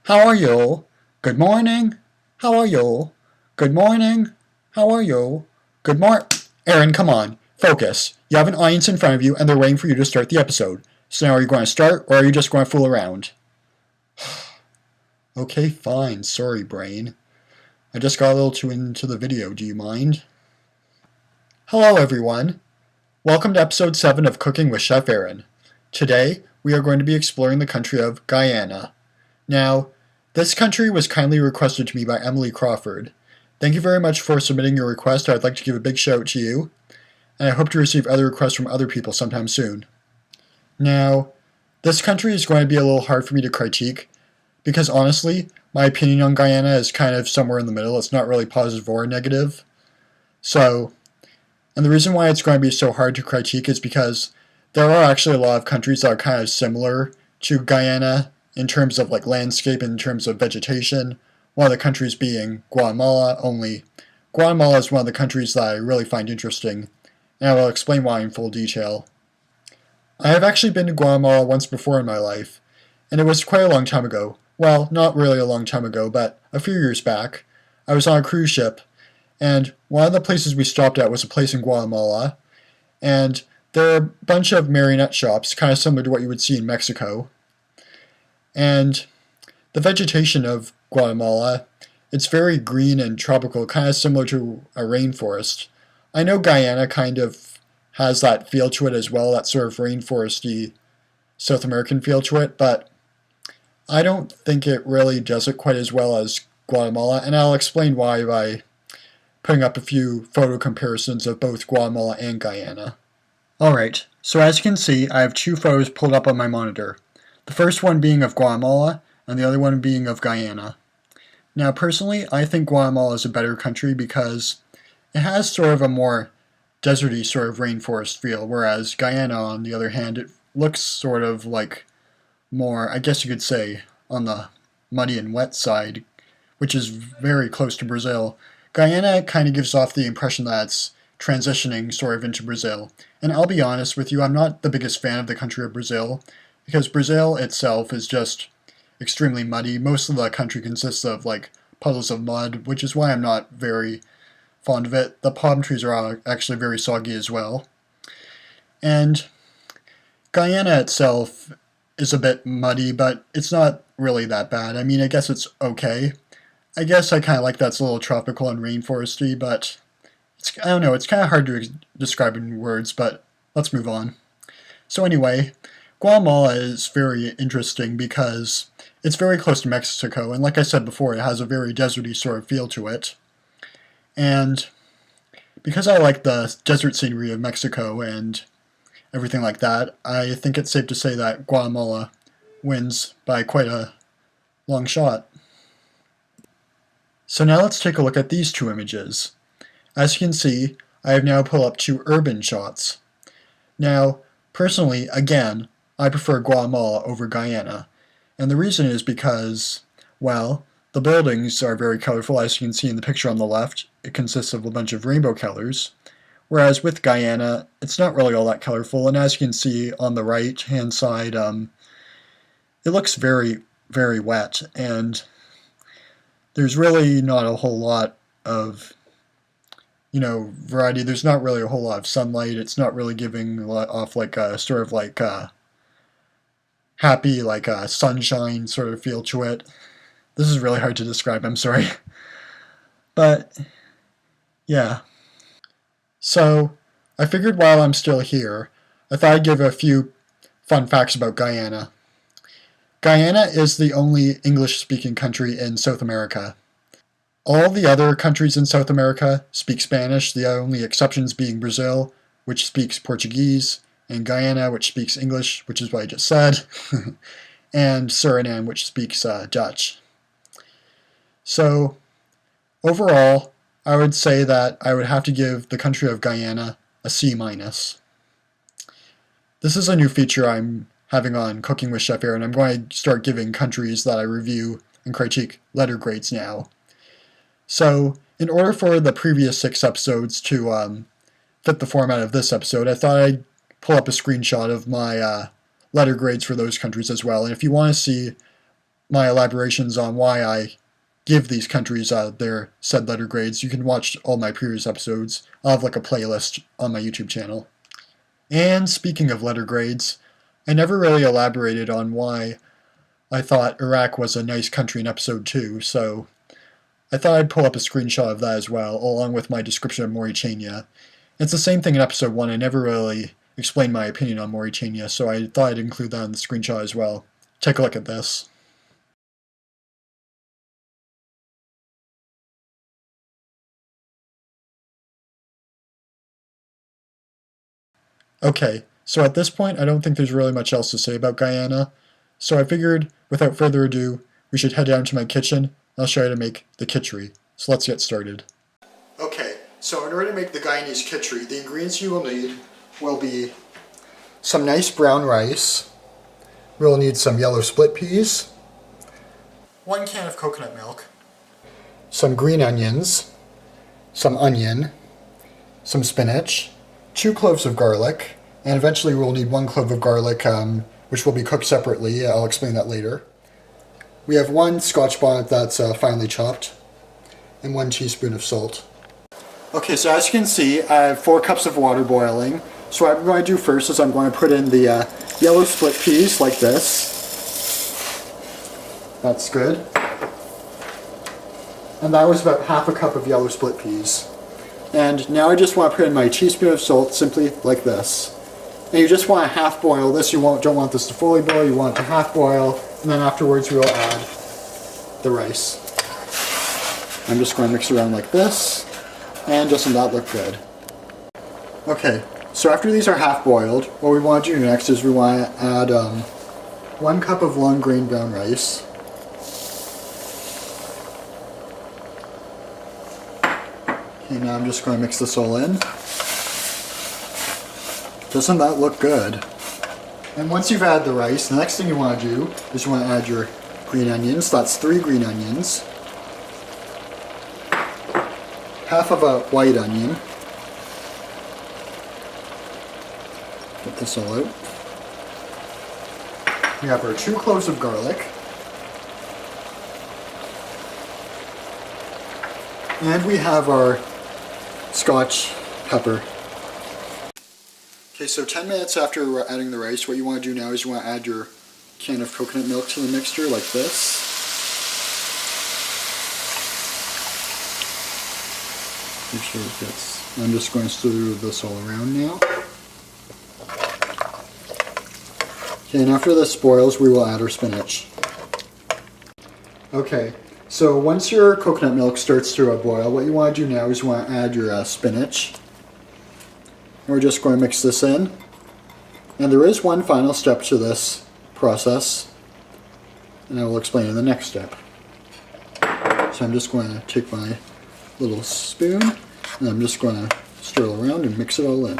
How are you? Good morning. How are you? Good morning. How are you? Good morning. Aaron, come on. Focus. You have an audience in front of you and they're waiting for you to start the episode. So now are you going to start or are you just going to fool around? Okay, fine. Sorry, brain. I just got a little too into the video. Do you mind? Hello, everyone. Welcome to episode 7 of Cooking with Chef Aaron. Today, we are going to be exploring the country of Guyana. Now, this country was kindly requested to me by Emily Crawford. Thank you very much for submitting your request. I'd like to give a big shout out to you, and I hope to receive other requests from other people sometime soon. Now, this country is going to be a little hard for me to critique, because honestly, my opinion on Guyana is kind of somewhere in the middle. It's not really positive or negative. And the reason why it's going to be so hard to critique is because there are actually a lot of countries that are kind of similar to Guyana in terms of like landscape, in terms of vegetation. One of the countries being Guatemala, only Guatemala is one of the countries that I really find interesting, and I will explain why in full detail. I have actually been to Guatemala once before in my life, and it was quite a long time ago. Well, not really a long time ago, but a few years back. I was on a cruise ship, and one of the places we stopped at was a place in Guatemala, and there are a bunch of marionette shops, kind of similar to what you would see in Mexico. And the vegetation of Guatemala, it's very green and tropical, kind of similar to a rainforest. I know Guyana kind of has that feel to it as well, that sort of rainforesty South American feel to it, but I don't think it really does it quite as well as Guatemala, and I'll explain why by putting up a few photo comparisons of both Guatemala and Guyana. Alright, so as you can see, I have two photos pulled up on my monitor. The first one being of Guatemala, and the other one being of Guyana. Now personally, I think Guatemala is a better country because it has sort of a more deserty sort of rainforest feel, whereas Guyana, on the other hand, it looks sort of like more, I guess you could say, on the muddy and wet side, which is very close to Brazil. Guyana kind of gives off the impression that it's transitioning sort of into Brazil. And I'll be honest with you, I'm not the biggest fan of the country of Brazil, because Brazil itself is just extremely muddy. Most of the country consists of like puddles of mud, which is why I'm not very fond of it. The palm trees are actually very soggy as well. And Guyana itself is a bit muddy, but it's not really that bad. I mean, I guess it's okay. I guess I kind of like that it's a little tropical and rainforesty, but I don't know, it's kind of hard to describe in words, but let's move on. So anyway, Guatemala is very interesting because it's very close to Mexico, and like I said before, it has a very deserty sort of feel to it. And because I like the desert scenery of Mexico and everything like that, I think it's safe to say that Guatemala wins by quite a long shot. So now let's take a look at these two images. As you can see, I have now pulled up two urban shots. Now, personally, again, I prefer Guatemala over Guyana, and the reason is because, well, the buildings are very colorful. As you can see in the picture on the left, it consists of a bunch of rainbow colors, whereas with Guyana, it's not really all that colorful, and as you can see on the right-hand side, it looks very, very wet, and there's really not a whole lot of, variety. There's not really a whole lot of sunlight. It's not really giving off like a sort of like a happy, like a sunshine sort of feel to it. This is really hard to describe, I'm sorry. But, yeah. So, I figured while I'm still here, I thought I'd give a few fun facts about Guyana. Guyana is the only English-speaking country in South America. All the other countries in South America speak Spanish, the only exceptions being Brazil, which speaks Portuguese, and Guyana, which speaks English, which is what I just said, and Suriname, which speaks Dutch. So, overall, I would say that I would have to give the country of Guyana a C-. This is a new feature I'm having on Cooking with Chef Aaron. I'm going to start giving countries that I review and critique letter grades now. So, in order for the previous 6 episodes to fit the format of this episode, I thought I'd pull up a screenshot of my letter grades for those countries as well. And if you want to see my elaborations on why I give these countries their said letter grades, you can watch all my previous episodes. I'll have like a playlist on my YouTube channel. And speaking of letter grades, I never really elaborated on why I thought Iraq was a nice country in episode 2, so I thought I'd pull up a screenshot of that as well, along with my description of Mauritania. It's the same thing in episode 1. I never really explained my opinion on Mauritania, so I thought I'd include that in the screenshot as well. Take a look at this. Okay, so at this point I don't think there's really much else to say about Guyana, so I figured, without further ado, we should head down to my kitchen, and I'll show you how to make the Kitchri. So let's get started. Okay, so in order to make the Guyanese Kitchri, the ingredients you will need will be some nice brown rice, we'll need some yellow split peas, 1 can of coconut milk, some green onions, some onion, some spinach, 2 cloves of garlic, and eventually we'll need 1 clove of garlic, which will be cooked separately. I'll explain that later. We have 1 Scotch bonnet that's finely chopped, and 1 teaspoon of salt. Okay, so as you can see, I have 4 cups of water boiling. So what I'm going to do first is I'm going to put in the yellow split peas like this. That's good. And that was about half a cup of yellow split peas. And now I just want to put in my teaspoon of salt, simply like this. And you just want to half boil this. You don't want this to fully boil, you want it to half boil, and then afterwards we will add the rice. I'm just going to mix around like this, and doesn't that look good? Okay, so after these are half boiled, what we want to do next is we want to add 1 cup of long grain brown rice. Okay, now I'm just going to mix this all in. Doesn't that look good? And once you've added the rice, the next thing you want to do is you want to add your green onions. That's 3 green onions. Half of a white onion. Get this all out. We have our 2 cloves of garlic. And we have our Scotch pepper. Okay, so 10 minutes after adding the rice, what you want to do now is you want to add your can of coconut milk to the mixture like this. Make sure it gets... I'm just going to stir this all around now. Okay, and after this boils, we will add our spinach. Okay, so once your coconut milk starts to boil, what you want to do now is you want to add your spinach. And we're just going to mix this in. And there is one final step to this process, and I will explain in the next step. So I'm just going to take my little spoon, and I'm just going to stir it around and mix it all in.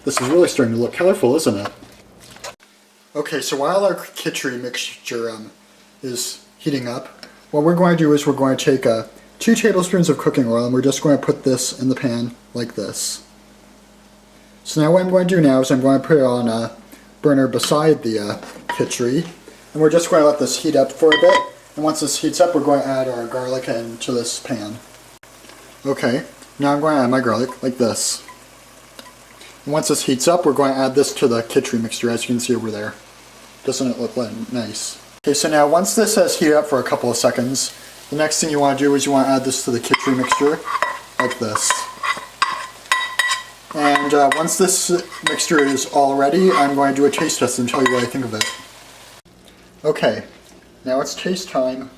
This is really starting to look colorful, isn't it? Okay, so while our Kitchri mixture is heating up, what we're going to do is we're going to take 2 tablespoons of cooking oil, and we're just going to put this in the pan like this. So now what I'm going to do now is I'm going to put it on a burner beside the Kitchri, and we're just going to let this heat up for a bit. And once this heats up, we're going to add our garlic into this pan. Okay, now I'm going to add my garlic like this. And once this heats up, we're going to add this to the Kitchri mixture, as you can see over there. Doesn't it look nice? Okay, so now once this has heated up for a couple of seconds, The next thing you want to do is you want to add this to the Kitchri mixture, like this. And once this mixture is all ready, I'm going to do a taste test and tell you what I think of it. Okay, now it's taste time.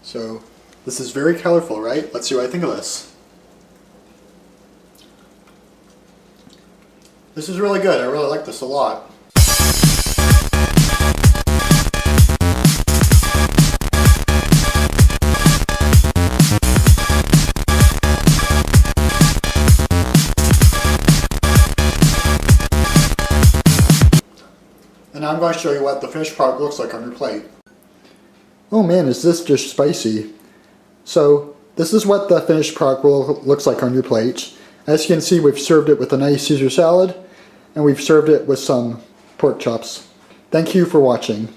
So, this is very colorful, right? Let's see what I think of this. This is really good. I really like this a lot. And now I'm going to show you what the finished product looks like on your plate. Oh man, is this dish spicy. So, this is what the finished product looks like on your plate. As you can see, we've served it with a nice Caesar salad, and we've served it with some pork chops. Thank you for watching.